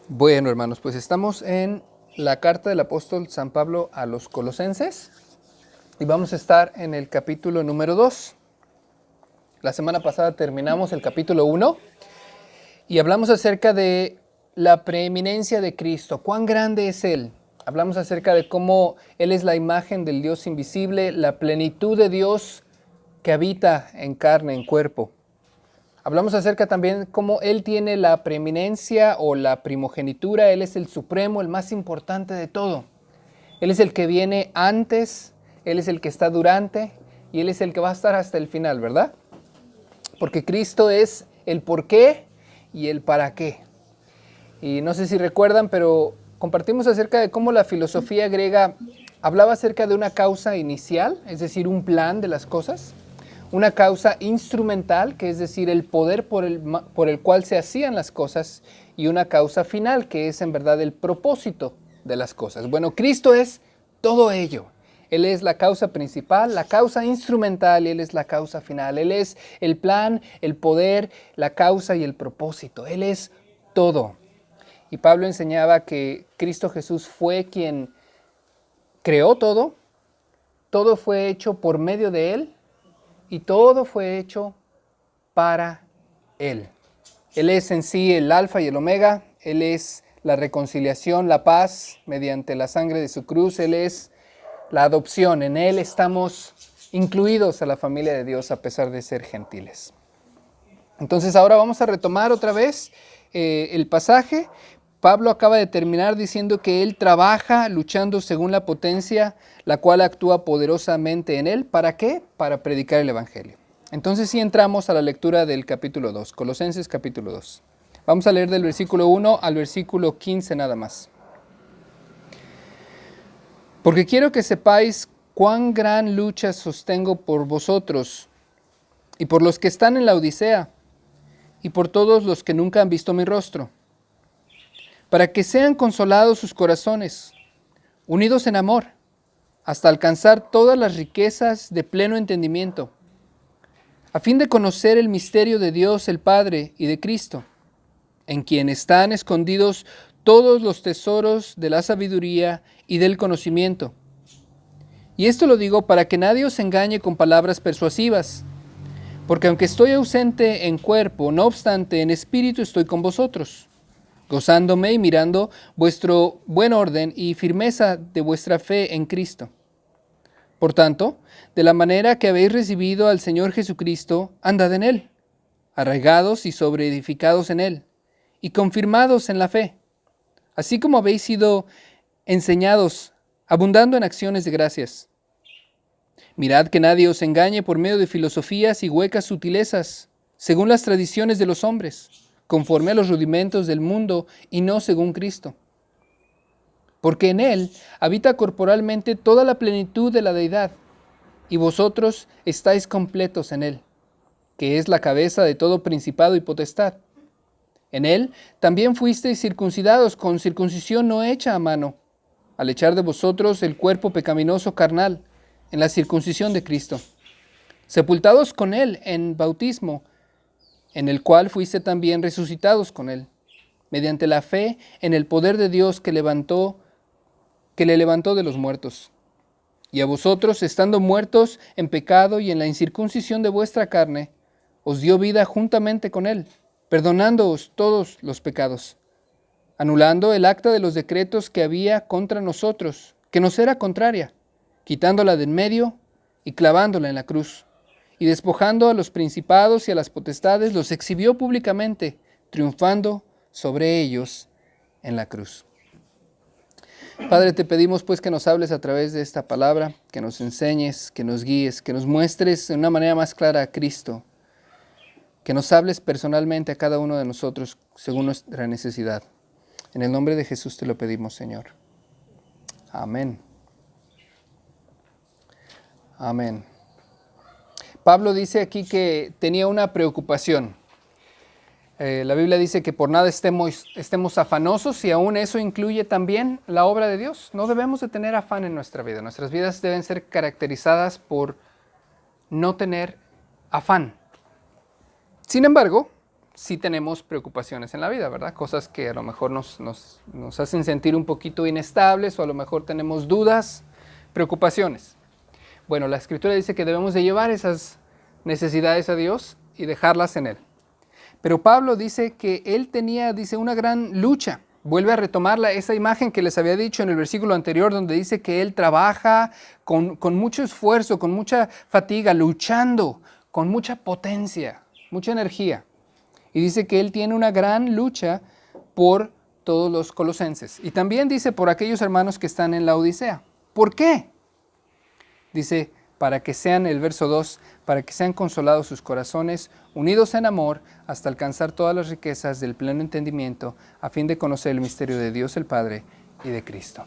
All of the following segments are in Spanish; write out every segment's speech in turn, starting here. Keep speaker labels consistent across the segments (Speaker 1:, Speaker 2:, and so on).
Speaker 1: Bueno, hermanos, pues estamos en la carta del apóstol San Pablo a los Colosenses y vamos a estar en el capítulo número 2. La semana pasada terminamos el capítulo 1 y hablamos acerca de la preeminencia de Cristo. ¿Cuán grande es Él? Hablamos acerca de cómo Él es la imagen del Dios invisible, la plenitud de Dios que habita en carne, en cuerpo. Hablamos acerca también de cómo Él tiene la preeminencia o la primogenitura. Él es el supremo, el más importante de todo. Él es el que viene antes, Él es el que está durante y Él es el que va a estar hasta el final, ¿verdad? Porque Cristo es el por qué y el para qué. Y no sé si recuerdan, pero compartimos acerca de cómo la filosofía griega hablaba acerca de una causa inicial, es decir, un plan de las cosas. Una causa instrumental, que es decir, el poder por el cual se hacían las cosas, y una causa final, que es en verdad el propósito de las cosas. Bueno, Cristo es todo ello. Él es la causa principal, la causa instrumental, y Él es la causa final. Él es el plan, el poder, la causa y el propósito. Él es todo. Y Pablo enseñaba que Cristo Jesús fue quien creó todo fue hecho por medio de Él, y todo fue hecho para Él. Él es en sí el alfa y el omega. Él es la reconciliación, la paz mediante la sangre de su cruz. Él es la adopción. En Él estamos incluidos a la familia de Dios a pesar de ser gentiles. Entonces ahora vamos a retomar otra vez el pasaje. Pablo acaba de terminar diciendo que él trabaja luchando según la potencia, la cual actúa poderosamente en él. ¿Para qué? Para predicar el evangelio. Entonces sí entramos a la lectura del capítulo 2, Colosenses capítulo 2. Vamos a leer del versículo 1 al versículo 15 nada más. Porque quiero que sepáis cuán gran lucha sostengo por vosotros y por los que están en la Odisea y por todos los que nunca han visto mi rostro, para que sean consolados sus corazones, unidos en amor, hasta alcanzar todas las riquezas de pleno entendimiento, a fin de conocer el misterio de Dios el Padre y de Cristo, en quien están escondidos todos los tesoros de la sabiduría y del conocimiento. Y esto lo digo para que nadie os engañe con palabras persuasivas, porque aunque estoy ausente en cuerpo, no obstante en espíritu estoy con vosotros, gozándome y mirando vuestro buen orden y firmeza de vuestra fe en Cristo. Por tanto, de la manera que habéis recibido al Señor Jesucristo, andad en Él, arraigados y sobreedificados en Él, y confirmados en la fe, así como habéis sido enseñados, abundando en acciones de gracias. Mirad que nadie os engañe por medio de filosofías y huecas sutilezas, según las tradiciones de los hombres, conforme a los rudimentos del mundo y no según Cristo. Porque en Él habita corporalmente toda la plenitud de la deidad, y vosotros estáis completos en Él, que es la cabeza de todo principado y potestad. En Él también fuisteis circuncidados con circuncisión no hecha a mano, al echar de vosotros el cuerpo pecaminoso carnal, en la circuncisión de Cristo, sepultados con Él en bautismo, en el cual fuiste también resucitados con Él, mediante la fe en el poder de Dios que le levantó de los muertos. Y a vosotros, estando muertos en pecado y en la incircuncisión de vuestra carne, os dio vida juntamente con Él, perdonándoos todos los pecados, anulando el acta de los decretos que había contra nosotros, que nos era contraria, quitándola de en medio y clavándola en la cruz. Y despojando a los principados y a las potestades, los exhibió públicamente, triunfando sobre ellos en la cruz. Padre, te pedimos pues que nos hables a través de esta palabra, que nos enseñes, que nos guíes, que nos muestres de una manera más clara a Cristo, que nos hables personalmente a cada uno de nosotros según nuestra necesidad. En el nombre de Jesús te lo pedimos, Señor. Amén. Amén. Pablo dice aquí que tenía una preocupación. La Biblia dice que por nada estemos afanosos, y aún eso incluye también la obra de Dios. No debemos de tener afán en nuestra vida. Nuestras vidas deben ser caracterizadas por no tener afán. Sin embargo, sí tenemos preocupaciones en la vida, ¿verdad? Cosas que a lo mejor nos hacen sentir un poquito inestables o a lo mejor tenemos dudas, preocupaciones. Bueno, la Escritura dice que debemos de llevar esas necesidades a Dios y dejarlas en Él. Pero Pablo dice que él tenía, dice, una gran lucha. Vuelve a retomar esa imagen que les había dicho en el versículo anterior, donde dice que él trabaja con mucho esfuerzo, con mucha fatiga, luchando, con mucha potencia, mucha energía. Y dice que él tiene una gran lucha por todos los colosenses. Y también dice por aquellos hermanos que están en la Odisea. ¿Por qué? Dice, para que sean, el verso 2, para que sean consolados sus corazones, unidos en amor, hasta alcanzar todas las riquezas del pleno entendimiento, a fin de conocer el misterio de Dios el Padre y de Cristo.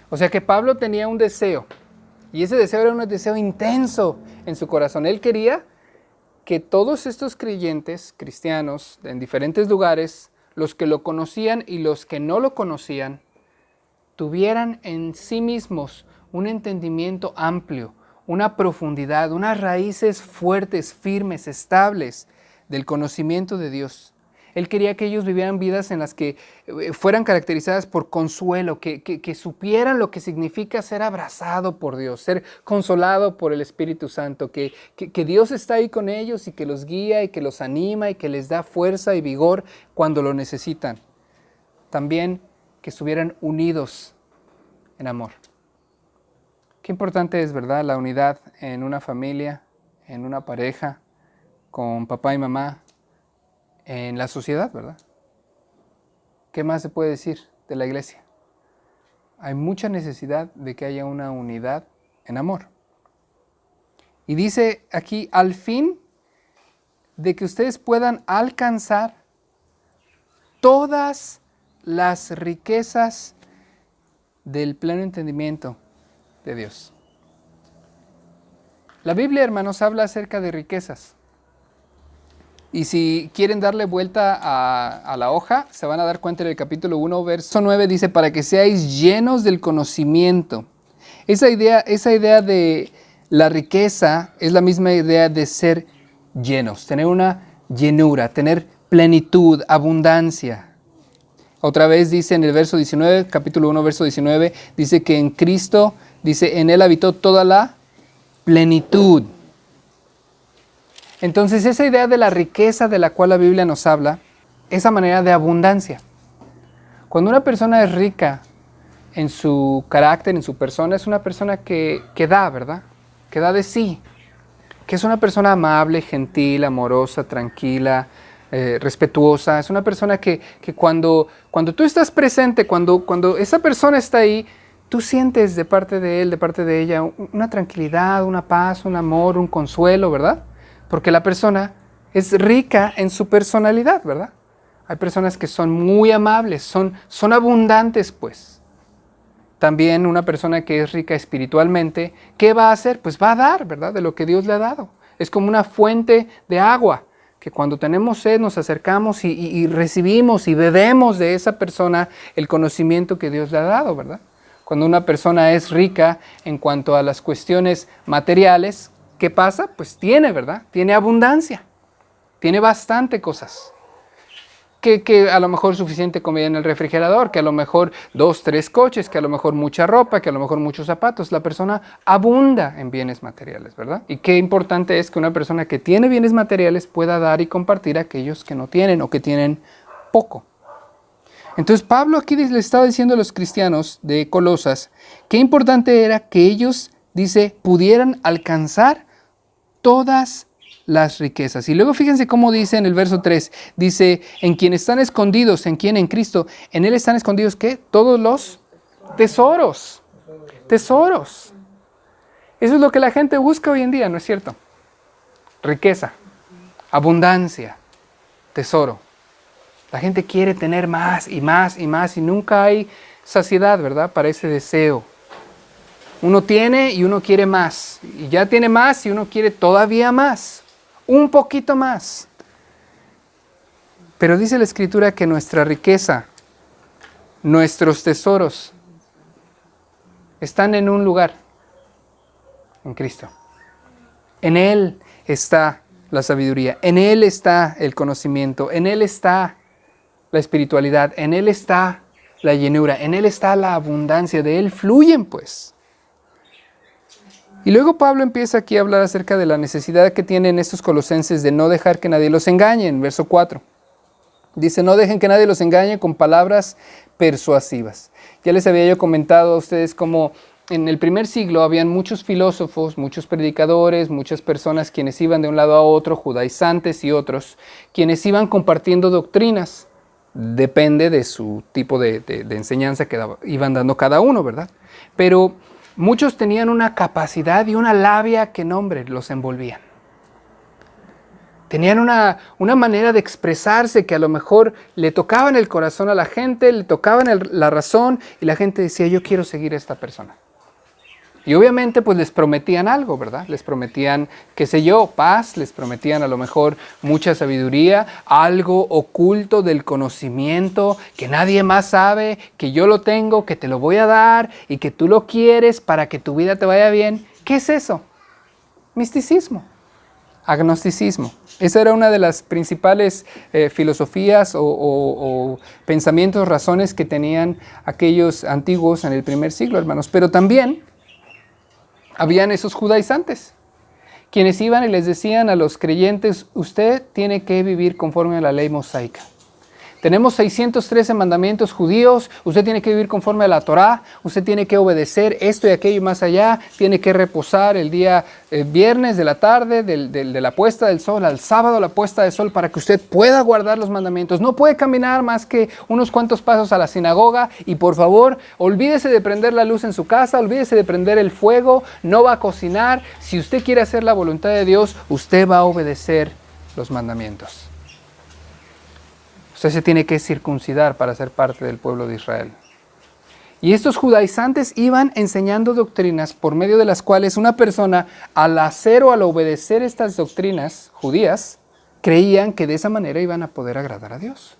Speaker 1: O sea que Pablo tenía un deseo, y ese deseo era un deseo intenso en su corazón. Él quería que todos estos creyentes cristianos en diferentes lugares, los que lo conocían y los que no lo conocían, tuvieran en sí mismos un entendimiento amplio, una profundidad, unas raíces fuertes, firmes, estables del conocimiento de Dios. Él quería que ellos vivieran vidas en las que fueran caracterizadas por consuelo, que supieran lo que significa ser abrazado por Dios, ser consolado por el Espíritu Santo, que Dios está ahí con ellos y que los guía y que los anima y que les da fuerza y vigor cuando lo necesitan. También que estuvieran unidos en amor. Qué importante es, ¿verdad?, la unidad en una familia, en una pareja, con papá y mamá, en la sociedad, ¿verdad? ¿Qué más se puede decir de la iglesia? Hay mucha necesidad de que haya una unidad en amor. Y dice aquí, al fin de que ustedes puedan alcanzar todas las riquezas del pleno entendimiento de Dios. La Biblia, hermanos, habla acerca de riquezas. Y si quieren darle vuelta a la hoja, se van a dar cuenta en el capítulo 1, verso 9, dice, para que seáis llenos del conocimiento. Esa idea de la riqueza es la misma idea de ser llenos, tener una llenura, tener plenitud, abundancia. Otra vez dice en el verso 19, capítulo 1, verso 19, dice que en Cristo, dice, en Él habitó toda la plenitud. Entonces esa idea de la riqueza de la cual la Biblia nos habla, esa manera de abundancia. Cuando una persona es rica en su carácter, en su persona, es una persona que da, ¿verdad? Que da de sí. Que es una persona amable, gentil, amorosa, tranquila, respetuosa. Es una persona que cuando tú estás presente, cuando esa persona está ahí, tú sientes de parte de él, de parte de ella, una tranquilidad, una paz, un amor, un consuelo, ¿verdad? Porque la persona es rica en su personalidad, ¿verdad? Hay personas que son muy amables, son abundantes, pues. También una persona que es rica espiritualmente, ¿qué va a hacer? Pues va a dar, ¿verdad? De lo que Dios le ha dado. Es como una fuente de agua, que cuando tenemos sed nos acercamos y recibimos y bebemos de esa persona el conocimiento que Dios le ha dado, ¿verdad? Cuando una persona es rica en cuanto a las cuestiones materiales, ¿qué pasa? Pues tiene, ¿verdad? Tiene abundancia, tiene bastante cosas. Que a lo mejor suficiente comida en el refrigerador, que a lo mejor 2, 3 coches, que a lo mejor mucha ropa, que a lo mejor muchos zapatos. La persona abunda en bienes materiales, ¿verdad? Y qué importante es que una persona que tiene bienes materiales pueda dar y compartir a aquellos que no tienen o que tienen poco. Entonces Pablo aquí le estaba diciendo a los cristianos de Colosas qué importante era que ellos, dice, pudieran alcanzar todas las riquezas. Y luego fíjense cómo dice en el verso 3, dice, en quien están escondidos, ¿en quién? En Cristo. En Él están escondidos, ¿qué? Todos los tesoros. Tesoros. Eso es lo que la gente busca hoy en día, ¿no es cierto? Riqueza, abundancia, tesoro. La gente quiere tener más y más y más y nunca hay saciedad, ¿verdad? Para ese deseo. Uno tiene y uno quiere más. Y ya tiene más y uno quiere todavía más. Un poquito más. Pero dice la Escritura que nuestra riqueza, nuestros tesoros, están en un lugar, en Cristo. En Él está la sabiduría, en Él está el conocimiento, en Él está la espiritualidad, en Él está la llenura, en Él está la abundancia, de Él fluyen pues. Y luego Pablo empieza aquí a hablar acerca de la necesidad que tienen estos colosenses de no dejar que nadie los engañe, en verso 4. Dice, no dejen que nadie los engañe con palabras persuasivas. Ya les había yo comentado a ustedes cómo en el primer siglo habían muchos filósofos, muchos predicadores, muchas personas quienes iban de un lado a otro, judaizantes y otros, quienes iban compartiendo doctrinas. Depende de su tipo de enseñanza que iban dando cada uno, ¿verdad? Pero muchos tenían una capacidad y una labia que, no, hombre, los envolvían. Tenían una manera de expresarse que a lo mejor le tocaban el corazón a la gente, le tocaban la razón, y la gente decía, yo quiero seguir a esta persona. Y obviamente pues les prometían algo, ¿verdad? Les prometían, qué sé yo, paz, les prometían a lo mejor mucha sabiduría, algo oculto del conocimiento que nadie más sabe, que yo lo tengo, que te lo voy a dar y que tú lo quieres para que tu vida te vaya bien. ¿Qué es eso? Misticismo, agnosticismo. Esa era una de las principales filosofías o pensamientos, razones que tenían aquellos antiguos en el primer siglo, hermanos. Pero también habían esos judaizantes, quienes iban y les decían a los creyentes, usted tiene que vivir conforme a la ley mosaica. Tenemos 613 mandamientos judíos, usted tiene que vivir conforme a la Torá, usted tiene que obedecer esto y aquello y más allá, tiene que reposar el día viernes de la tarde, de la puesta del sol al sábado la puesta del sol, para que usted pueda guardar los mandamientos. No puede caminar más que unos cuantos pasos a la sinagoga y por favor, olvídese de prender la luz en su casa, olvídese de prender el fuego, no va a cocinar. Si usted quiere hacer la voluntad de Dios, usted va a obedecer los mandamientos. Usted se tiene que circuncidar para ser parte del pueblo de Israel. Y estos judaizantes iban enseñando doctrinas por medio de las cuales una persona, al hacer o al obedecer estas doctrinas judías, creían que de esa manera iban a poder agradar a Dios.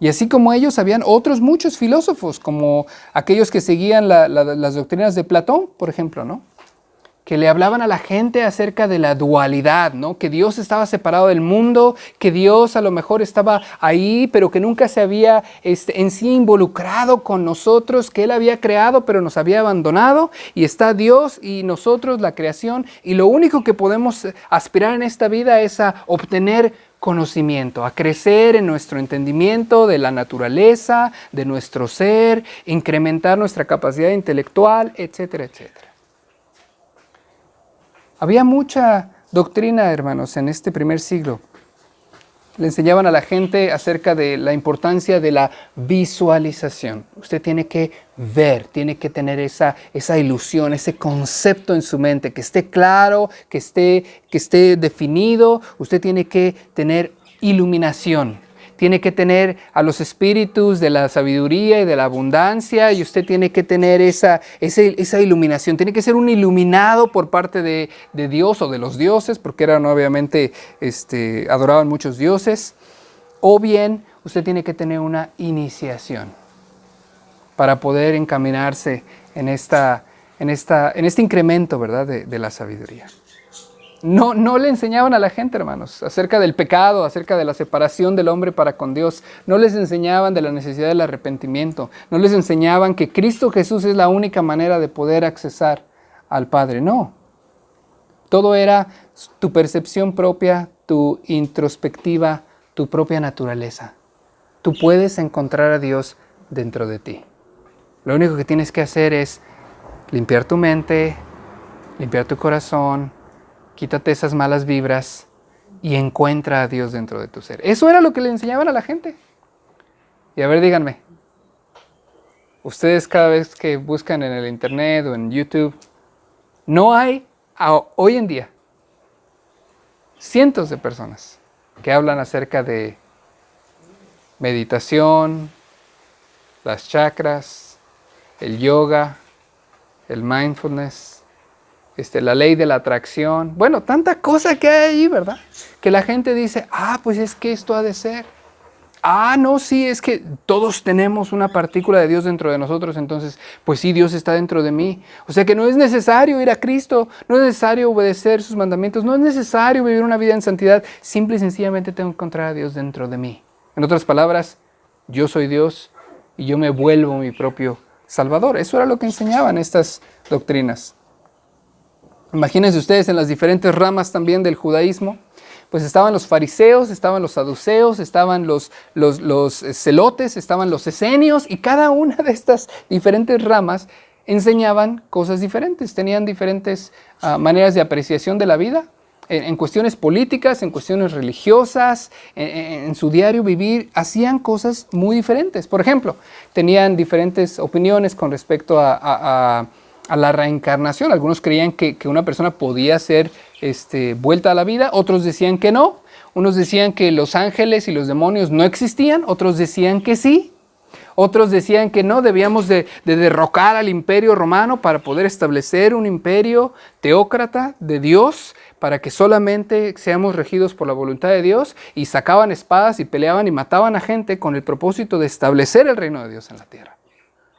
Speaker 1: Y así como ellos, habían otros muchos filósofos, como aquellos que seguían las doctrinas de Platón, por ejemplo, ¿no? Que le hablaban a la gente acerca de la dualidad, ¿no? Que Dios estaba separado del mundo, que Dios a lo mejor estaba ahí, pero que nunca se había en sí involucrado con nosotros, que Él había creado, pero nos había abandonado, y está Dios y nosotros, la creación, y lo único que podemos aspirar en esta vida es a obtener conocimiento, a crecer en nuestro entendimiento de la naturaleza, de nuestro ser, incrementar nuestra capacidad intelectual, etcétera, etcétera. Había mucha doctrina, hermanos, en este primer siglo. Le enseñaban a la gente acerca de la importancia de la visualización. Usted tiene que ver, tiene que tener esa ilusión, ese concepto en su mente, que esté claro, que esté definido. Usted tiene que tener iluminación. Tiene que tener a los espíritus de la sabiduría y de la abundancia, y usted tiene que tener esa iluminación. Tiene que ser un iluminado por parte de Dios o de los dioses, porque eran obviamente, adoraban muchos dioses. O bien, usted tiene que tener una iniciación para poder encaminarse en este incremento, ¿verdad?, de la sabiduría. No le enseñaban a la gente, hermanos, acerca del pecado, acerca de la separación del hombre para con Dios. No les enseñaban de la necesidad del arrepentimiento. No les enseñaban que Cristo Jesús es la única manera de poder accesar al Padre. No. Todo era tu percepción propia, tu introspectiva, tu propia naturaleza. Tú puedes encontrar a Dios dentro de ti. Lo único que tienes que hacer es limpiar tu mente, limpiar tu corazón, quítate esas malas vibras y encuentra a Dios dentro de tu ser. Eso era lo que le enseñaban a la gente. Y a ver, díganme, ustedes cada vez que buscan en el internet o en YouTube, no hay hoy en día cientos de personas que hablan acerca de meditación, las chakras, el yoga, el mindfulness, la ley de la atracción. Bueno, tanta cosa que hay ahí, ¿verdad? Que la gente dice, pues es que esto ha de ser. No, sí, es que todos tenemos una partícula de Dios dentro de nosotros, entonces, pues sí, Dios está dentro de mí. O sea que no es necesario ir a Cristo, no es necesario obedecer sus mandamientos, no es necesario vivir una vida en santidad, simple y sencillamente tengo que encontrar a Dios dentro de mí. En otras palabras, yo soy Dios y yo me vuelvo mi propio Salvador. Eso era lo que enseñaban estas doctrinas. Imagínense ustedes en las diferentes ramas también del judaísmo, pues estaban los fariseos, estaban los saduceos, estaban los celotes, estaban los esenios, y cada una de estas diferentes ramas enseñaban cosas diferentes, tenían diferentes maneras de apreciación de la vida, en cuestiones políticas, en cuestiones religiosas, en su diario vivir, hacían cosas muy diferentes. Por ejemplo, tenían diferentes opiniones con respecto a la reencarnación. Algunos creían que una persona podía ser vuelta a la vida, otros decían que no. Unos decían que los ángeles y los demonios no existían, otros decían que sí. Otros decían que no, debíamos de derrocar al imperio romano para poder establecer un imperio teócrata de Dios, para que solamente seamos regidos por la voluntad de Dios, y sacaban espadas y peleaban y mataban a gente con el propósito de establecer el reino de Dios en la tierra.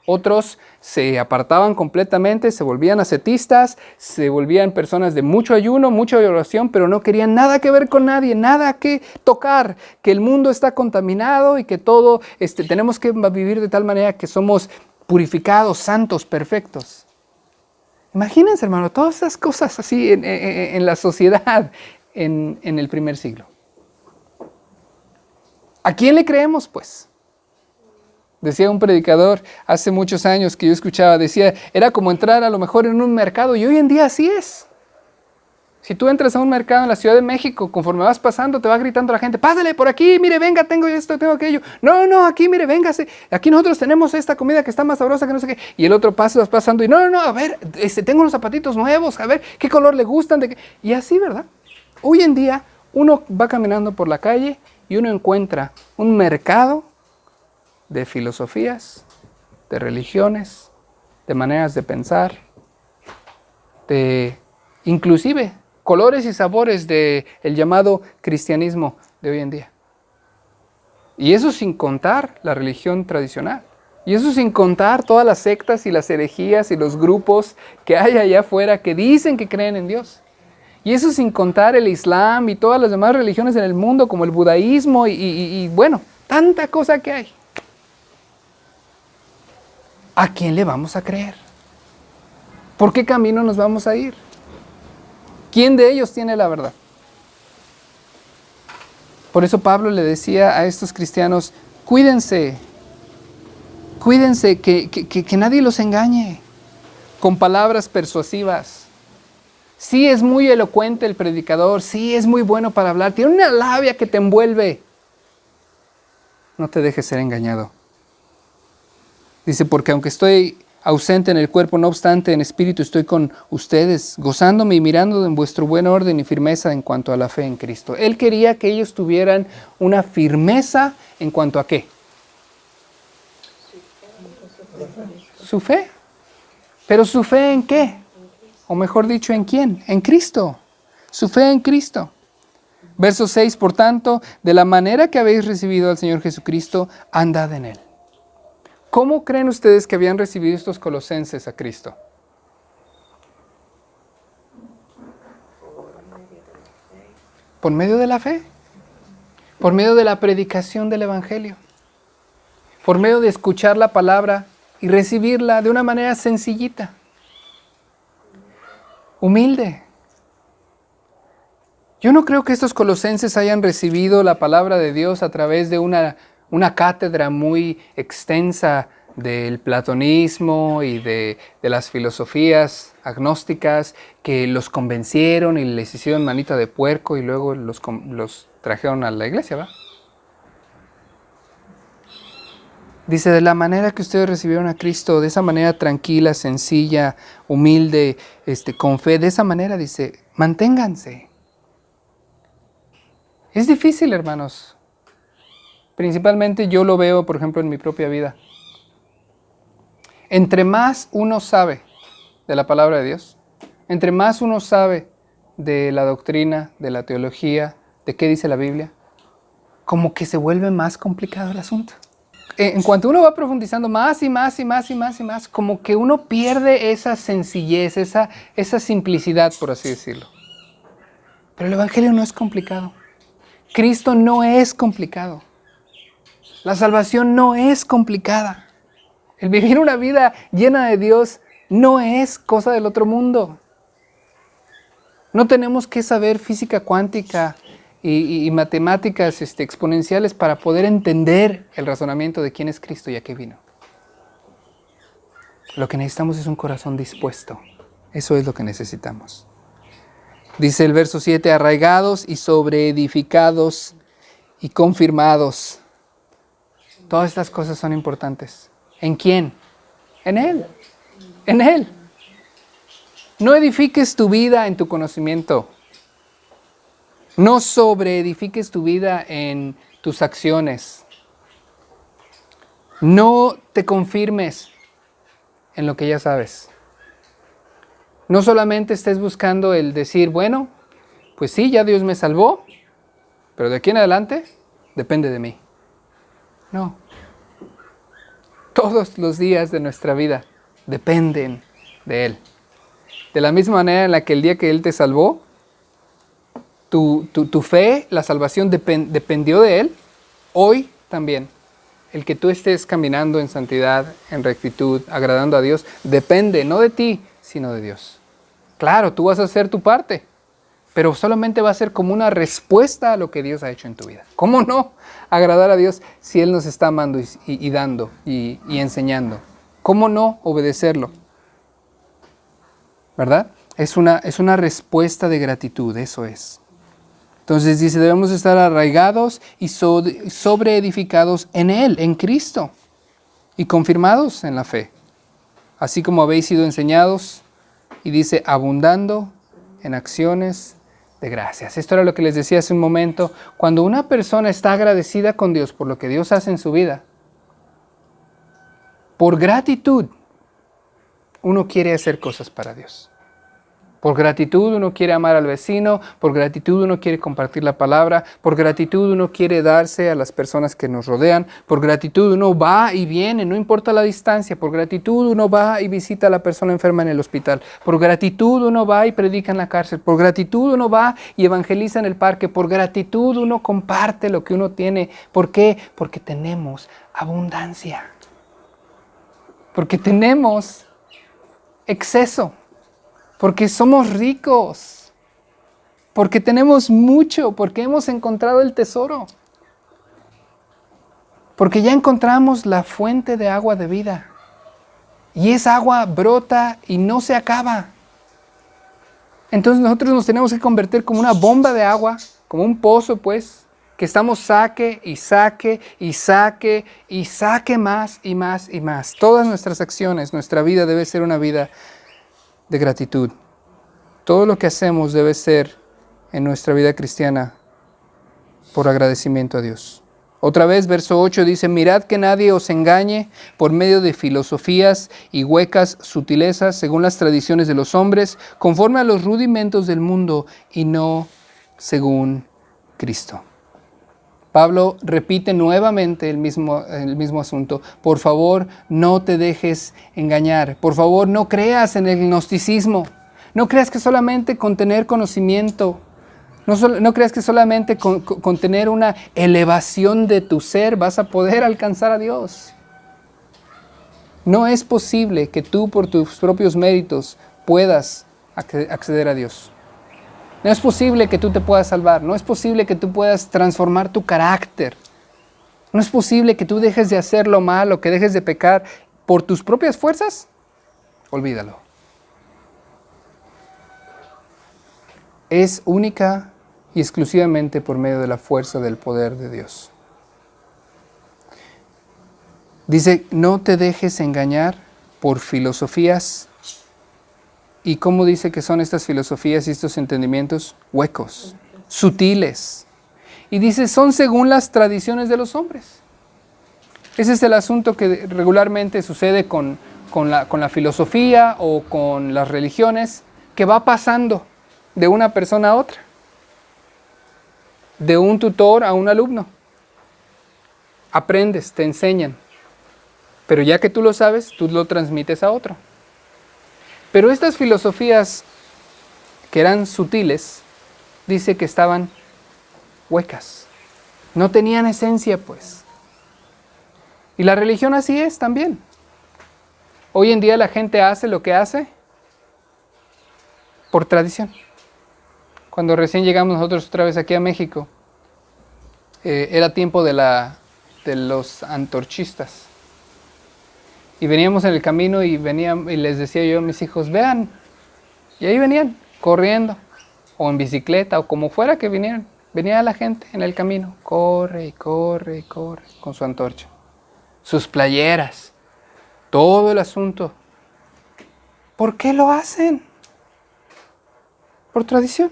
Speaker 1: Otros se apartaban completamente, se volvían ascetistas, se volvían personas de mucho ayuno, mucha oración, pero no querían nada que ver con nadie, nada que tocar, que el mundo está contaminado y que todo tenemos que vivir de tal manera que somos purificados, santos, perfectos. Imagínense, hermano, todas esas cosas así en la sociedad en el primer siglo. ¿A quién le creemos, pues? Decía un predicador hace muchos años que yo escuchaba, decía, era como entrar a lo mejor en un mercado, y hoy en día así es. Si tú entras a un mercado en la Ciudad de México, conforme vas pasando, te va gritando la gente, pásale por aquí, mire, venga, tengo esto, tengo aquello. No, aquí, mire, véngase, aquí nosotros tenemos esta comida que está más sabrosa que no sé qué. Y el otro vas pasando y no, a ver, tengo unos zapatitos nuevos, a ver, ¿qué color le gustan? Y así, ¿verdad? Hoy en día, uno va caminando por la calle y uno encuentra un mercado de filosofías, de religiones, de maneras de pensar, de inclusive colores y sabores del llamado cristianismo de hoy en día. Y eso sin contar la religión tradicional. Y eso sin contar todas las sectas y las herejías y los grupos que hay allá afuera que dicen que creen en Dios. Y eso sin contar el Islam y todas las demás religiones en el mundo como el budaísmo y bueno, tanta cosa que hay. ¿A quién le vamos a creer? ¿Por qué camino nos vamos a ir? ¿Quién de ellos tiene la verdad? Por eso Pablo le decía a estos cristianos, cuídense, que nadie los engañe con palabras persuasivas. Sí es muy elocuente el predicador, sí es muy bueno para hablar, tiene una labia que te envuelve. No te dejes ser engañado. Dice, porque aunque estoy ausente en el cuerpo, no obstante en espíritu estoy con ustedes, gozándome y mirando en vuestro buen orden y firmeza en cuanto a la fe en Cristo. Él quería que ellos tuvieran una firmeza en cuanto a ¿qué? Su fe. ¿Pero su fe en qué? O mejor dicho, ¿en quién? En Cristo. Su fe en Cristo. Verso 6, por tanto, de la manera que habéis recibido al Señor Jesucristo, andad en Él. ¿Cómo creen ustedes que habían recibido estos colosenses a Cristo? Por medio de la fe, por medio de la predicación del Evangelio, por medio de escuchar la palabra y recibirla de una manera sencillita, humilde. Yo no creo que estos colosenses hayan recibido la palabra de Dios a través de una cátedra muy extensa del platonismo y de las filosofías agnósticas que los convencieron y les hicieron manita de puerco y luego los trajeron a la iglesia, ¿va? Dice, de la manera que ustedes recibieron a Cristo, de esa manera tranquila, sencilla, humilde, con fe, de esa manera, dice, manténganse. Es difícil, hermanos. Principalmente yo lo veo, por ejemplo, en mi propia vida. Entre más uno sabe de la palabra de Dios, entre más uno sabe de la doctrina, de la teología, de qué dice la Biblia, como que se vuelve más complicado el asunto. En cuanto uno va profundizando más y más y más y más y más, como que uno pierde esa sencillez, esa simplicidad, por así decirlo. Pero el Evangelio no es complicado. Cristo no es complicado. La salvación no es complicada. El vivir una vida llena de Dios no es cosa del otro mundo. No tenemos que saber física cuántica y matemáticas exponenciales para poder entender el razonamiento de quién es Cristo y a qué vino. Lo que necesitamos es un corazón dispuesto. Eso es lo que necesitamos. Dice el verso 7, arraigados y sobreedificados y confirmados. Todas estas cosas son importantes. ¿En quién? En Él. En Él. No edifiques tu vida en tu conocimiento. No sobreedifiques tu vida en tus acciones. No te confirmes en lo que ya sabes. No solamente estés buscando el decir, bueno, pues sí, ya Dios me salvó, pero de aquí en adelante depende de mí. No. Todos los días de nuestra vida dependen de Él. De la misma manera en la que el día que Él te salvó, tu fe, la salvación dependió de Él, hoy también. El que tú estés caminando en santidad, en rectitud, agradando a Dios, depende no de ti, sino de Dios. Claro, tú vas a hacer tu parte, pero solamente va a ser como una respuesta a lo que Dios ha hecho en tu vida. ¿Cómo no agradar a Dios si Él nos está amando y dando y enseñando? ¿Cómo no obedecerlo? ¿Verdad? Es una respuesta de gratitud, eso es. Entonces dice, debemos estar arraigados y sobreedificados en Él, en Cristo, y confirmados en la fe, así como habéis sido enseñados, y dice, abundando en acciones de gracias. Esto era lo que les decía hace un momento. Cuando una persona está agradecida con Dios por lo que Dios hace en su vida, por gratitud, uno quiere hacer cosas para Dios. Por gratitud uno quiere amar al vecino, por gratitud uno quiere compartir la palabra, por gratitud uno quiere darse a las personas que nos rodean, por gratitud uno va y viene, no importa la distancia, por gratitud uno va y visita a la persona enferma en el hospital, por gratitud uno va y predica en la cárcel, por gratitud uno va y evangeliza en el parque, por gratitud uno comparte lo que uno tiene. ¿Por qué? Porque tenemos abundancia, porque tenemos exceso. Porque somos ricos, porque tenemos mucho, porque hemos encontrado el tesoro, porque ya encontramos la fuente de agua de vida. Y esa agua brota y no se acaba. Entonces nosotros nos tenemos que convertir como una bomba de agua, como un pozo pues, que estamos saque y saque y saque y saque más y más y más. Todas nuestras acciones, nuestra vida debe ser una vida de gratitud. Todo lo que hacemos debe ser en nuestra vida cristiana por agradecimiento a Dios. Otra vez, verso 8 dice, mirad que nadie os engañe por medio de filosofías y huecas sutilezas según las tradiciones de los hombres, conforme a los rudimentos del mundo y no según Cristo. Pablo repite nuevamente el mismo asunto. Por favor, no te dejes engañar. Por favor, no creas en el gnosticismo. No creas que solamente con tener conocimiento, no creas que solamente con tener una elevación de tu ser vas a poder alcanzar a Dios. No es posible que tú por tus propios méritos puedas acceder a Dios. No es posible que tú te puedas salvar. No es posible que tú puedas transformar tu carácter. No es posible que tú dejes de hacer lo malo, que dejes de pecar por tus propias fuerzas. Olvídalo. Es única y exclusivamente por medio de la fuerza del poder de Dios. Dice, no te dejes engañar por filosofías. ¿Y cómo dice que son estas filosofías y estos entendimientos? Huecos, sutiles. Y dice, son según las tradiciones de los hombres. Ese es el asunto que regularmente sucede con la filosofía o con las religiones, que va pasando de una persona a otra, de un tutor a un alumno. aprendes, te enseñan. Pero ya que tú lo sabes, tú lo transmites a otro. Pero estas filosofías que eran sutiles, dice que estaban huecas. No tenían esencia, pues. Y la religión así es también. Hoy en día la gente hace lo que hace por tradición. Cuando recién llegamos nosotros otra vez aquí a México, era tiempo de los antorchistas. Y veníamos en el camino y les decía yo a mis hijos, vean. Y ahí venían, corriendo, o en bicicleta, o como fuera que vinieran. Venía la gente en el camino, corre y corre y corre, con su antorcha. Sus playeras, todo el asunto. ¿Por qué lo hacen? Por tradición.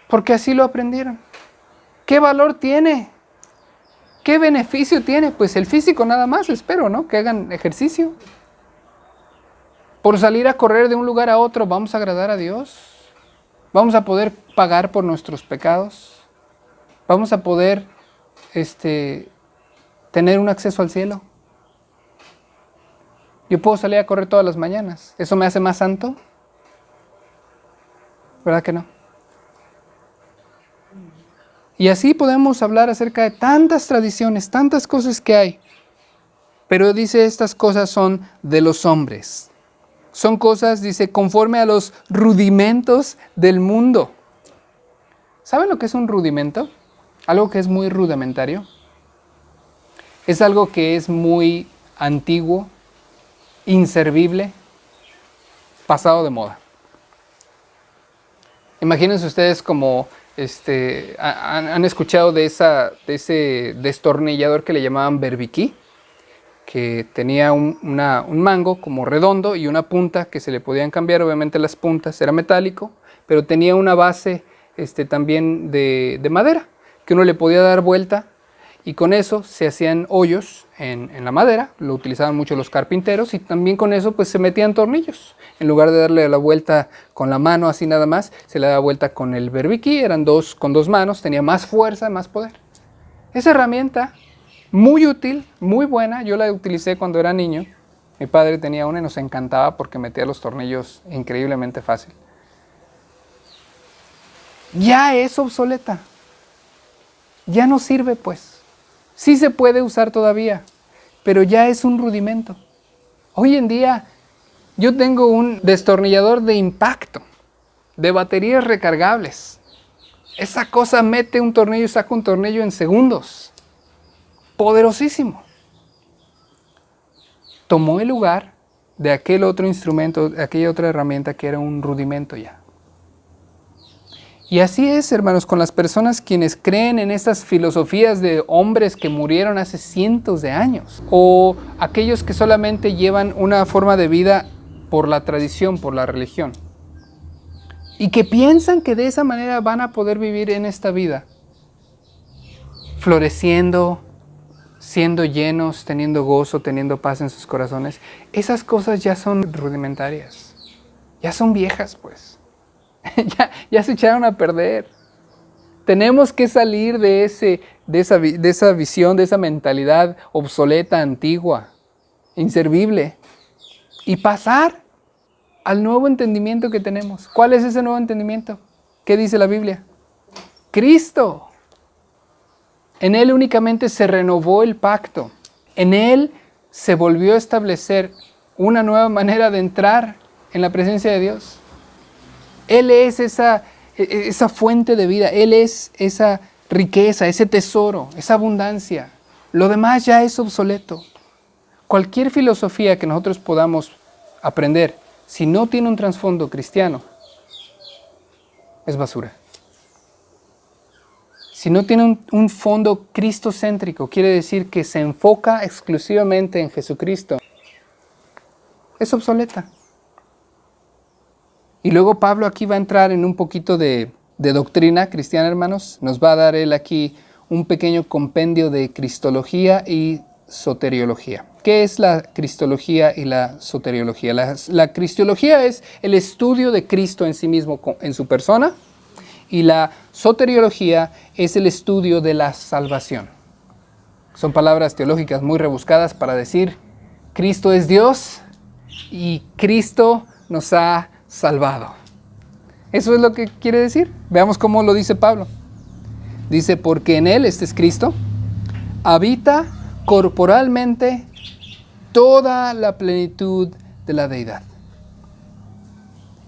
Speaker 1: Porque así lo aprendieron. ¿Qué valor tiene? ¿Qué beneficio tiene? Pues el físico nada más, espero, ¿no? Que hagan ejercicio. Por salir a correr de un lugar a otro, ¿vamos a agradar a Dios? ¿Vamos a poder pagar por nuestros pecados? ¿Vamos a poder tener un acceso al cielo? Yo puedo salir a correr todas las mañanas. ¿Eso me hace más santo? ¿Verdad que no? Y así podemos hablar acerca de tantas tradiciones, tantas cosas que hay. Pero dice, estas cosas son de los hombres. Son cosas, dice, conforme a los rudimentos del mundo. ¿Saben lo que es un rudimento? Algo que es muy rudimentario. Es algo que es muy antiguo, inservible, pasado de moda. Imagínense ustedes como han escuchado de ese destornillador que le llamaban berbiquí, que tenía un mango como redondo y una punta que se le podían cambiar, obviamente las puntas, era metálico, pero tenía una base también de madera, que uno le podía dar vuelta y con eso se hacían hoyos en la madera, lo utilizaban mucho los carpinteros y también con eso pues se metían tornillos. En lugar de darle la vuelta con la mano así nada más, se le daba vuelta con el berbiquí, eran con dos manos, tenía más fuerza, más poder. Esa herramienta, muy útil, muy buena, yo la utilicé cuando era niño. Mi padre tenía una y nos encantaba porque metía los tornillos increíblemente fácil. Ya es obsoleta, ya no sirve pues. Sí se puede usar todavía, pero ya es un rudimento. Hoy en día yo tengo un destornillador de impacto, de baterías recargables. Esa cosa mete un tornillo y saca un tornillo en segundos. Poderosísimo. Tomó el lugar de aquel otro instrumento, de aquella otra herramienta que era un rudimento ya. Y así es, hermanos, con las personas quienes creen en estas filosofías de hombres que murieron hace cientos de años, o aquellos que solamente llevan una forma de vida por la tradición, por la religión, y que piensan que de esa manera van a poder vivir en esta vida, floreciendo, siendo llenos, teniendo gozo, teniendo paz en sus corazones. Esas cosas ya son rudimentarias, ya son viejas pues. ya se echaron a perder. Tenemos que salir de esa visión, de esa mentalidad obsoleta, antigua, inservible, y pasar al nuevo entendimiento que tenemos. ¿Cuál es ese nuevo entendimiento? ¿Qué dice la Biblia? Cristo. En Él únicamente se renovó el pacto. En Él se volvió a establecer una nueva manera de entrar en la presencia de Dios. Él es esa fuente de vida, Él es esa riqueza, ese tesoro, esa abundancia. Lo demás ya es obsoleto. Cualquier filosofía que nosotros podamos aprender, si no tiene un trasfondo cristiano, es basura. Si no tiene un fondo cristocéntrico, quiere decir que se enfoca exclusivamente en Jesucristo, es obsoleta. Y luego Pablo aquí va a entrar en un poquito de doctrina cristiana, hermanos. Nos va a dar él aquí un pequeño compendio de cristología y soteriología. ¿Qué es la cristología y la soteriología? La cristología es el estudio de Cristo en sí mismo, en su persona, Y la soteriología es el estudio de la salvación. Son palabras teológicas muy rebuscadas para decir Cristo es Dios y Cristo nos ha salvado. Eso es lo que quiere decir. Veamos cómo lo dice Pablo. Dice, porque en Él, este es Cristo, habita corporalmente toda la plenitud de la deidad.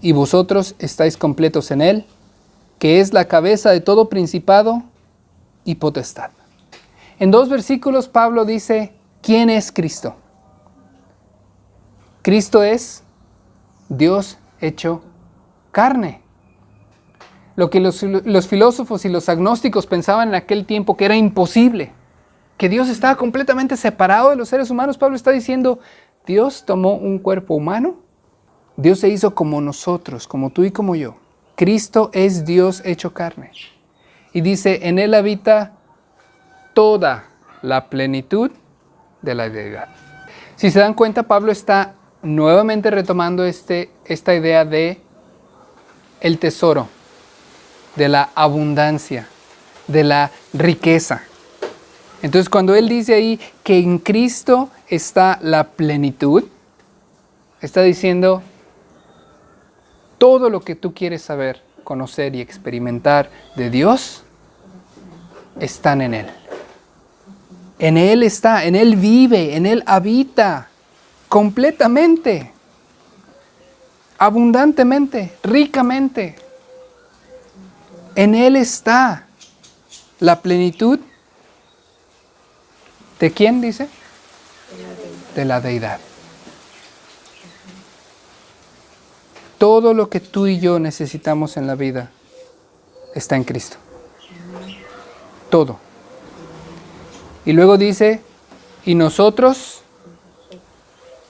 Speaker 1: Y vosotros estáis completos en Él, que es la cabeza de todo principado y potestad. En 2 versículos Pablo dice, ¿quién es Cristo? Cristo es Dios hecho carne. Lo que los filósofos y los agnósticos pensaban en aquel tiempo que era imposible, que Dios estaba completamente separado de los seres humanos. Pablo está diciendo, Dios tomó un cuerpo humano, Dios se hizo como nosotros, como tú y como yo. Cristo es Dios hecho carne. Y dice, en Él habita toda la plenitud de la deidad. Si se dan cuenta, Pablo está nuevamente retomando esta idea de el tesoro, de la abundancia, de la riqueza. Entonces, cuando él dice ahí que en Cristo está la plenitud, está diciendo todo lo que tú quieres saber, conocer y experimentar de Dios, están en Él. En Él está, en Él vive, en Él habita completamente, abundantemente, ricamente. En Él está la plenitud. ¿De quién dice? De la deidad. Todo lo que tú y yo necesitamos en la vida está en Cristo. Todo. Y luego dice, ¿y nosotros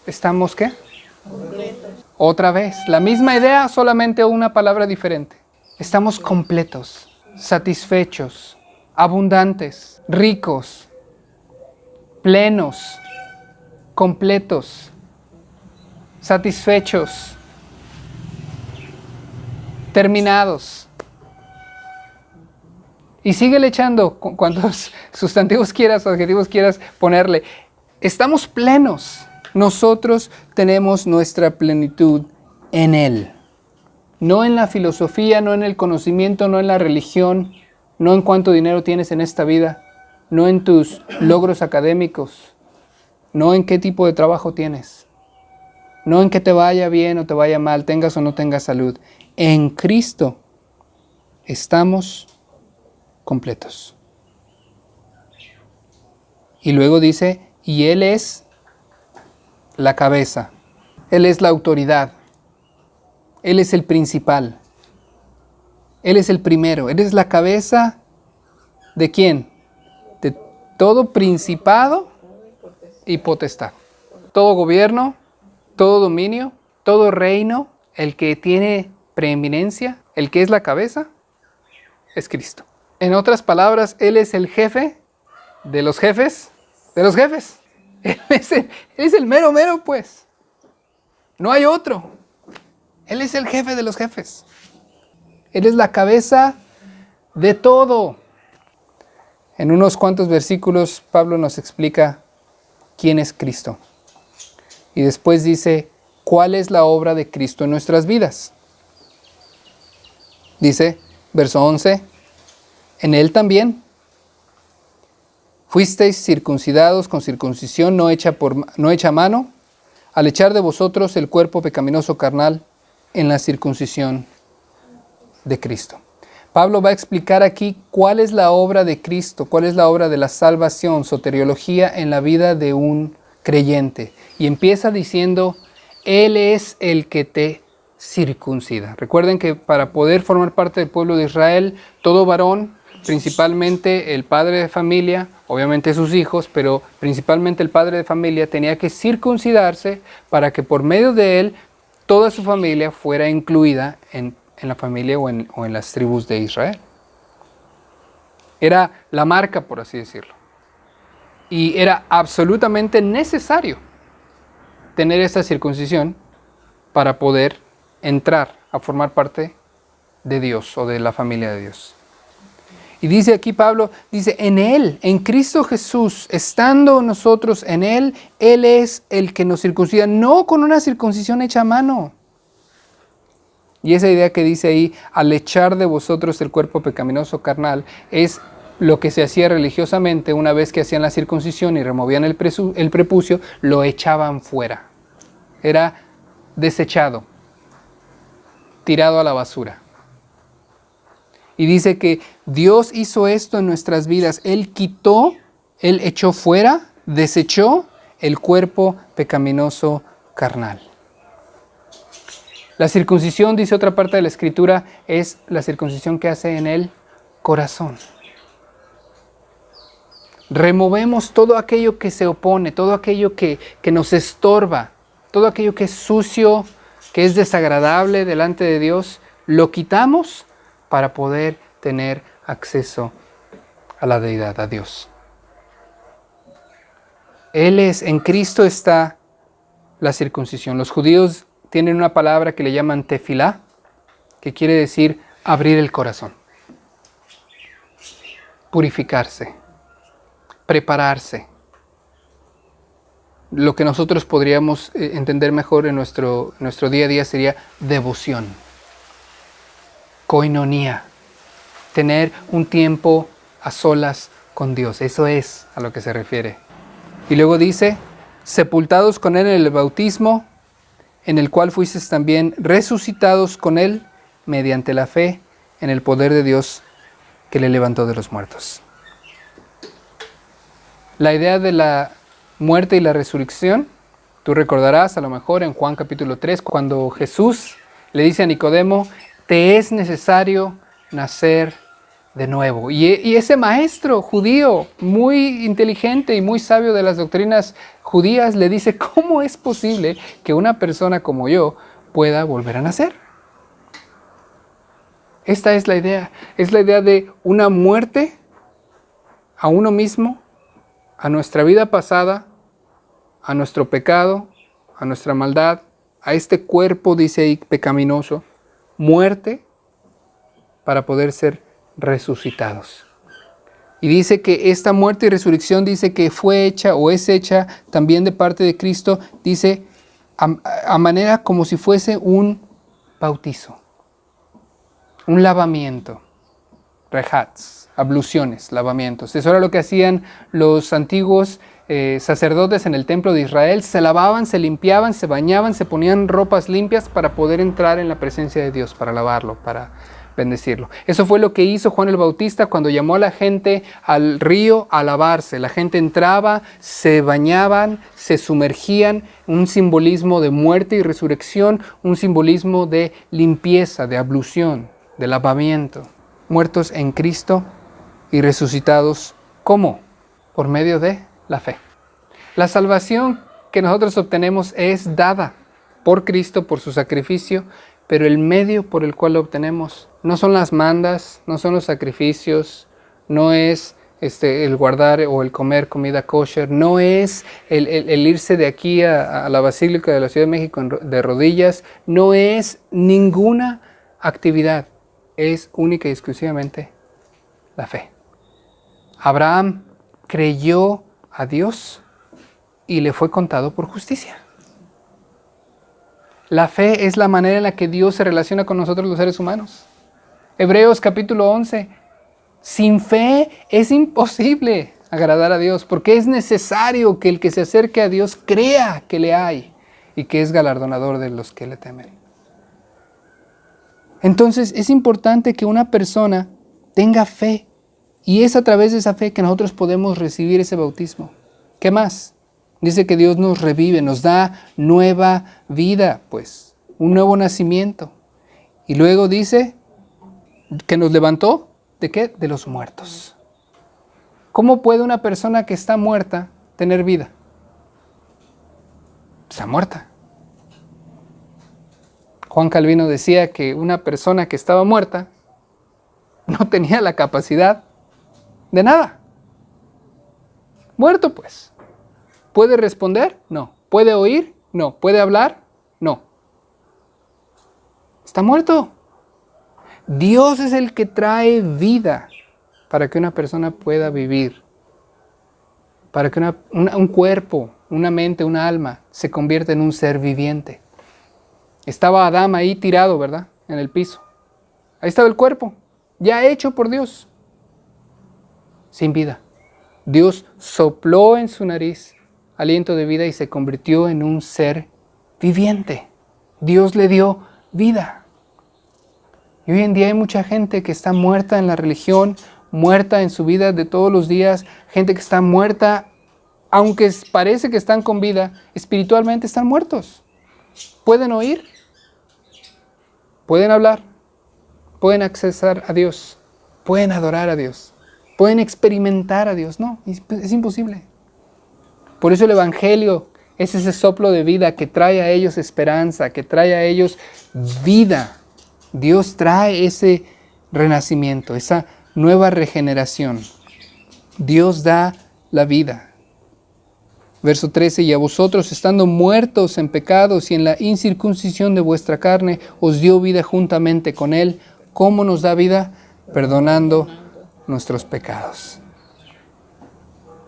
Speaker 1: estamos qué? Otra vez, la misma idea, solamente una palabra diferente. Estamos completos, satisfechos, abundantes, ricos, plenos, completos, satisfechos, terminados. Y síguele echando cuantos sustantivos quieras o adjetivos quieras ponerle. Estamos plenos. Nosotros tenemos nuestra plenitud en Él. No en la filosofía, no en el conocimiento, no en la religión, no en cuánto dinero tienes en esta vida, no en tus logros académicos, no en qué tipo de trabajo tienes, no en que te vaya bien o te vaya mal, tengas o no tengas salud. En Cristo estamos completos. Y luego dice, y Él es la cabeza, Él es la autoridad, Él es el principal, Él es el primero, Él es la cabeza ¿de quién? De todo principado y potestad. Todo gobierno, todo dominio, todo reino, el que tiene preeminencia, el que es la cabeza, es Cristo. En otras palabras, Él es el jefe de los jefes, de los jefes. Él es el mero mero, pues. No hay otro. Él es el jefe de los jefes. Él es la cabeza de todo. En unos cuantos versículos, Pablo nos explica quién es Cristo. Y después dice, ¿cuál es la obra de Cristo en nuestras vidas? Dice, verso 11, en Él también fuisteis circuncidados con circuncisión no hecha a mano, al echar de vosotros el cuerpo pecaminoso carnal en la circuncisión de Cristo. Pablo va a explicar aquí cuál es la obra de Cristo, cuál es la obra de la salvación, soteriología en la vida de un creyente. Y empieza diciendo, Él es el que te circuncida. Recuerden que para poder formar parte del pueblo de Israel, todo varón, principalmente el padre de familia, obviamente sus hijos, pero principalmente el padre de familia tenía que circuncidarse para que por medio de él toda su familia fuera incluida en la familia o en las tribus de Israel. Era la marca, por así decirlo. Y era absolutamente necesario tener esta circuncisión para poder entrar a formar parte de Dios o de la familia de Dios. Y dice aquí Pablo, dice, en Él, en Cristo Jesús, estando nosotros en Él, Él es el que nos circuncida, no con una circuncisión hecha a mano. Y esa idea que dice ahí, al echar de vosotros el cuerpo pecaminoso carnal, es lo que se hacía religiosamente una vez que hacían la circuncisión y removían el prepucio, lo echaban fuera. Era desechado, tirado a la basura. Y dice que Dios hizo esto en nuestras vidas. Él echó fuera, desechó el cuerpo pecaminoso carnal. La circuncisión, dice otra parte de la Escritura, es la circuncisión que hace en el corazón. Removemos todo aquello que se opone, todo aquello que nos estorba, todo aquello que es sucio, que es desagradable delante de Dios, lo quitamos para poder tener acceso a la deidad, a Dios. En Cristo está la circuncisión. Los judíos tienen una palabra que le llaman tefilá, que quiere decir abrir el corazón, purificarse, prepararse. Lo que nosotros podríamos entender mejor en nuestro día a día sería devoción, koinonía, tener un tiempo a solas con Dios. Eso es a lo que se refiere. Y luego dice, sepultados con Él en el bautismo, en el cual fuisteis también resucitados con Él mediante la fe en el poder de Dios que le levantó de los muertos. La idea de la muerte y la resurrección, tú recordarás a lo mejor en Juan capítulo 3, cuando Jesús le dice a Nicodemo, te es necesario nacer de nuevo. Y ese maestro judío, muy inteligente y muy sabio de las doctrinas judías, le dice, ¿cómo es posible que una persona como yo pueda volver a nacer? Esta es la idea de una muerte a uno mismo, a nuestra vida pasada, a nuestro pecado, a nuestra maldad, a este cuerpo, dice ahí, pecaminoso, muerte para poder ser resucitados. Y dice que esta muerte y resurrección, dice que fue hecha o es hecha también de parte de Cristo, dice a manera como si fuese un bautizo, un lavamiento, rejats, abluciones, lavamientos. Eso era lo que hacían los antiguos sacerdotes en el templo de Israel. Se lavaban, se limpiaban, se bañaban, se ponían ropas limpias para poder entrar en la presencia de Dios, para alabarlo, para bendecirlo. Eso fue lo que hizo Juan el Bautista cuando llamó a la gente al río a lavarse. La gente entraba, se bañaban, se sumergían, un simbolismo de muerte y resurrección, un simbolismo de limpieza, de ablución, de lavamiento. Muertos en Cristo y resucitados, ¿cómo? Por medio de la fe. La salvación que nosotros obtenemos es dada por Cristo, por su sacrificio, pero el medio por el cual lo obtenemos no son las mandas, no son los sacrificios, no es el guardar o el comer comida kosher, no es el irse de aquí a la Basílica de la Ciudad de México de rodillas, no es ninguna actividad, es única y exclusivamente la fe. Abraham creyó a Dios y le fue contado por justicia. La fe es la manera en la que Dios se relaciona con nosotros los seres humanos. Hebreos capítulo 11. Sin fe es imposible agradar a Dios, porque es necesario que el que se acerque a Dios crea que le hay y que es galardonador de los que le temen. Entonces es importante que una persona tenga fe, y es a través de esa fe que nosotros podemos recibir ese bautismo. ¿Qué más? Dice que Dios nos revive, nos da nueva vida, pues, un nuevo nacimiento. Y luego dice que nos levantó, ¿de qué? De los muertos. ¿Cómo puede una persona que está muerta tener vida? Está muerta. Juan Calvino decía que una persona que estaba muerta no tenía la capacidad de nada. Muerto, pues. ¿Puede responder? No. ¿Puede oír? No. ¿Puede hablar? No. Está muerto. Dios es el que trae vida para que una persona pueda vivir, para que un cuerpo, una mente, una alma se convierta en un ser viviente. Estaba Adán ahí tirado, ¿verdad? En el piso. Ahí estaba el cuerpo, ya hecho por Dios, sin vida. Dios sopló en su nariz aliento de vida y se convirtió en un ser viviente. Dios le dio vida. Y hoy en día hay mucha gente que está muerta en la religión, muerta en su vida de todos los días, gente que está muerta, aunque parece que están con vida, espiritualmente están muertos. Pueden oír, pueden hablar, pueden accesar a Dios, pueden adorar a Dios, pueden experimentar a Dios. No, es imposible. Por eso el Evangelio es ese soplo de vida que trae a ellos esperanza, que trae a ellos vida. Dios trae ese renacimiento, esa nueva regeneración. Dios da la vida. Verso 13, y a vosotros, estando muertos en pecados y en la incircuncisión de vuestra carne, os dio vida juntamente con Él. ¿Cómo nos da vida? Perdonando nuestros pecados.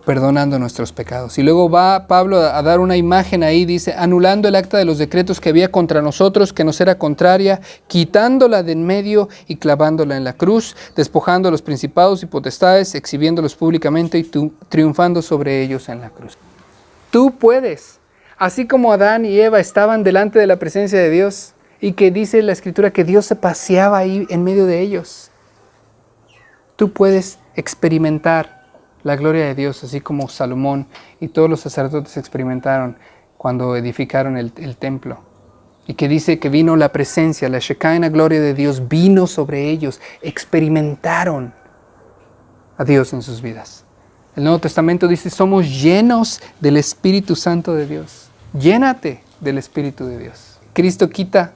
Speaker 1: Perdonando nuestros pecados. Y luego va Pablo a dar una imagen ahí, dice, anulando el acta de los decretos que había contra nosotros, que nos era contraria, quitándola de en medio y clavándola en la cruz, despojando a los principados y potestades, exhibiéndolos públicamente y triunfando sobre ellos en la cruz. Tú puedes, así como Adán y Eva estaban delante de la presencia de Dios, y que dice la Escritura que Dios se paseaba ahí en medio de ellos. Tú puedes experimentar la gloria de Dios, así como Salomón y todos los sacerdotes experimentaron cuando edificaron el templo. Y que dice que vino la presencia, la Shekinah gloria de Dios vino sobre ellos, experimentaron a Dios en sus vidas. El Nuevo Testamento dice, somos llenos del Espíritu Santo de Dios. Llénate del Espíritu de Dios. Cristo quita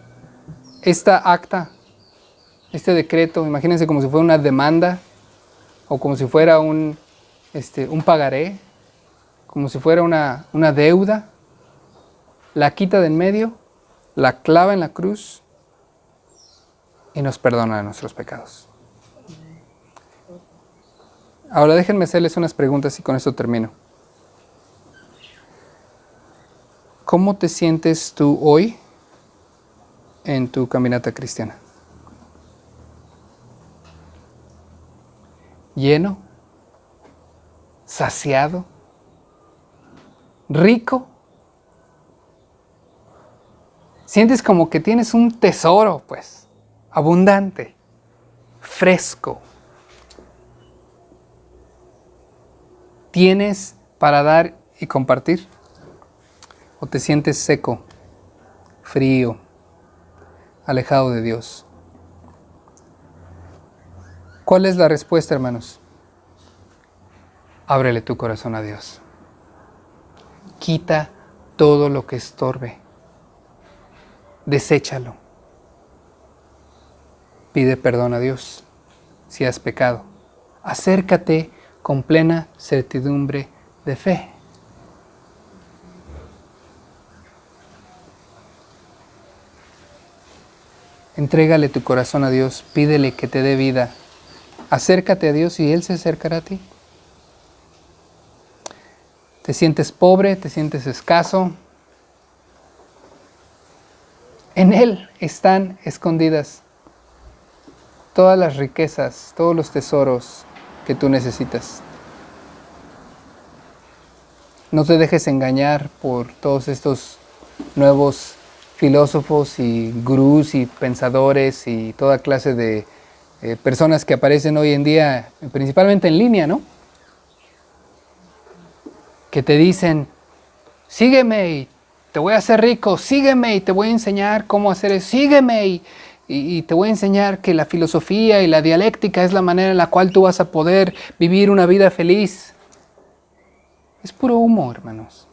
Speaker 1: esta acta, este decreto, imagínense como si fuera una demanda o como si fuera un pagaré, como si fuera una deuda, la quita de en medio, la clava en la cruz y nos perdona de nuestros pecados. Ahora déjenme hacerles unas preguntas y con esto termino. ¿Cómo te sientes tú hoy en tu caminata cristiana? ¿Lleno? ¿Saciado? ¿Rico? Sientes como que tienes un tesoro, pues, abundante, fresco. ¿Tienes para dar y compartir? ¿O te sientes seco, frío, alejado de Dios? ¿Cuál es la respuesta, hermanos? Ábrele tu corazón a Dios. Quita todo lo que estorbe. Deséchalo. Pide perdón a Dios si has pecado. Acércate con plena certidumbre de fe. Entrégale tu corazón a Dios, pídele que te dé vida. Acércate a Dios y Él se acercará a ti. ¿Te sientes pobre? ¿Te sientes escaso? En Él están escondidas todas las riquezas, todos los tesoros que tú necesitas. No te dejes engañar por todos estos nuevos filósofos y gurús y pensadores y toda clase de personas que aparecen hoy en día, principalmente en línea, ¿no? Que te dicen, sígueme y te voy a hacer rico, sígueme y te voy a enseñar cómo hacer eso, sígueme y te voy a enseñar que la filosofía y la dialéctica es la manera en la cual tú vas a poder vivir una vida feliz. Es puro humo, hermanos.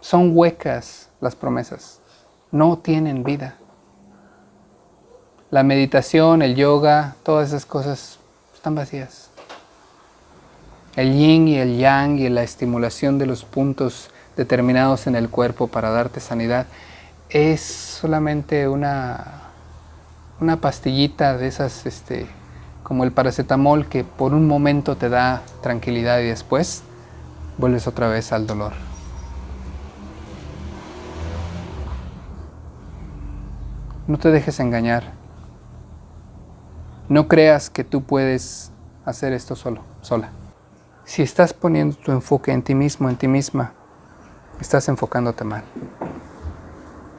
Speaker 1: Son huecas las promesas, no tienen vida. La meditación, el yoga, todas esas cosas están vacías. El yin y el yang y la estimulación de los puntos determinados en el cuerpo para darte sanidad, es solamente una pastillita de esas, como el paracetamol, que por un momento te da tranquilidad y después vuelves otra vez al dolor. No te dejes engañar. No creas que tú puedes hacer esto sola. Si estás poniendo tu enfoque en ti mismo, en ti misma, estás enfocándote mal.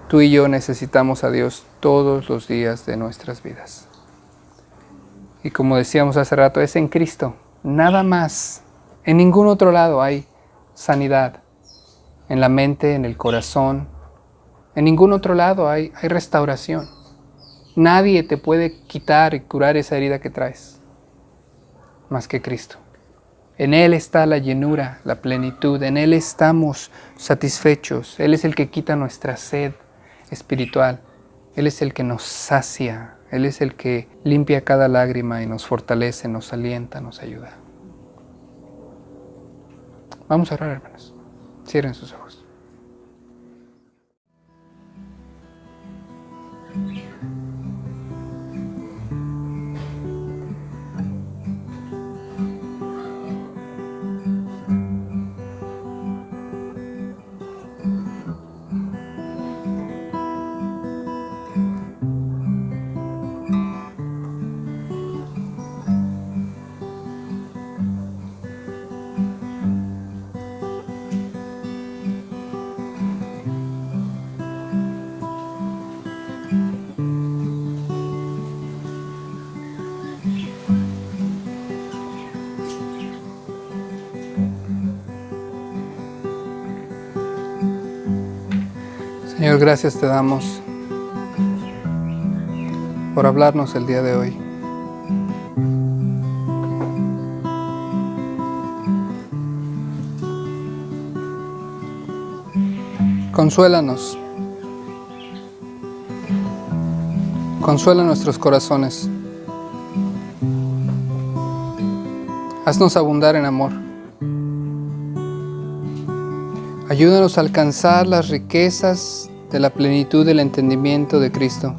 Speaker 1: Tú y yo necesitamos a Dios todos los días de nuestras vidas. Y como decíamos hace rato, es en Cristo, nada más. En ningún otro lado hay sanidad. En la mente, en el corazón. En ningún otro lado hay restauración. Nadie te puede quitar y curar esa herida que traes, más que Cristo. En Él está la llenura, la plenitud. En Él estamos satisfechos. Él es el que quita nuestra sed espiritual. Él es el que nos sacia. Él es el que limpia cada lágrima y nos fortalece, nos alienta, nos ayuda. Vamos a orar, hermanos. Cierren sus ojos. Señor, gracias te damos por hablarnos el día de hoy. Consuélanos. Consuela nuestros corazones. Haznos abundar en amor. Ayúdanos a alcanzar las riquezas de la plenitud del entendimiento de Cristo.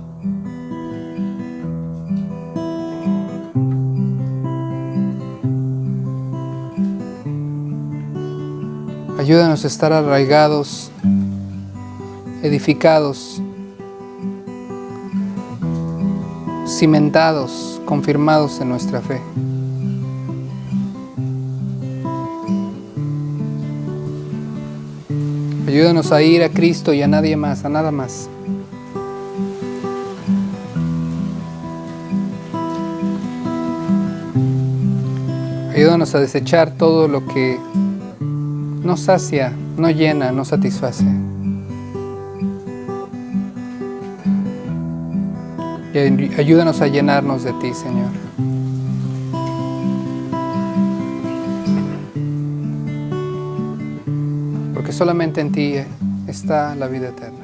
Speaker 1: Ayúdanos a estar arraigados, edificados, cimentados, confirmados en nuestra fe. Ayúdanos a ir a Cristo y a nadie más, a nada más. Ayúdanos a desechar todo lo que no sacia, no llena, no satisface. Y ayúdanos a llenarnos de ti, Señor. Porque solamente en ti está la vida eterna.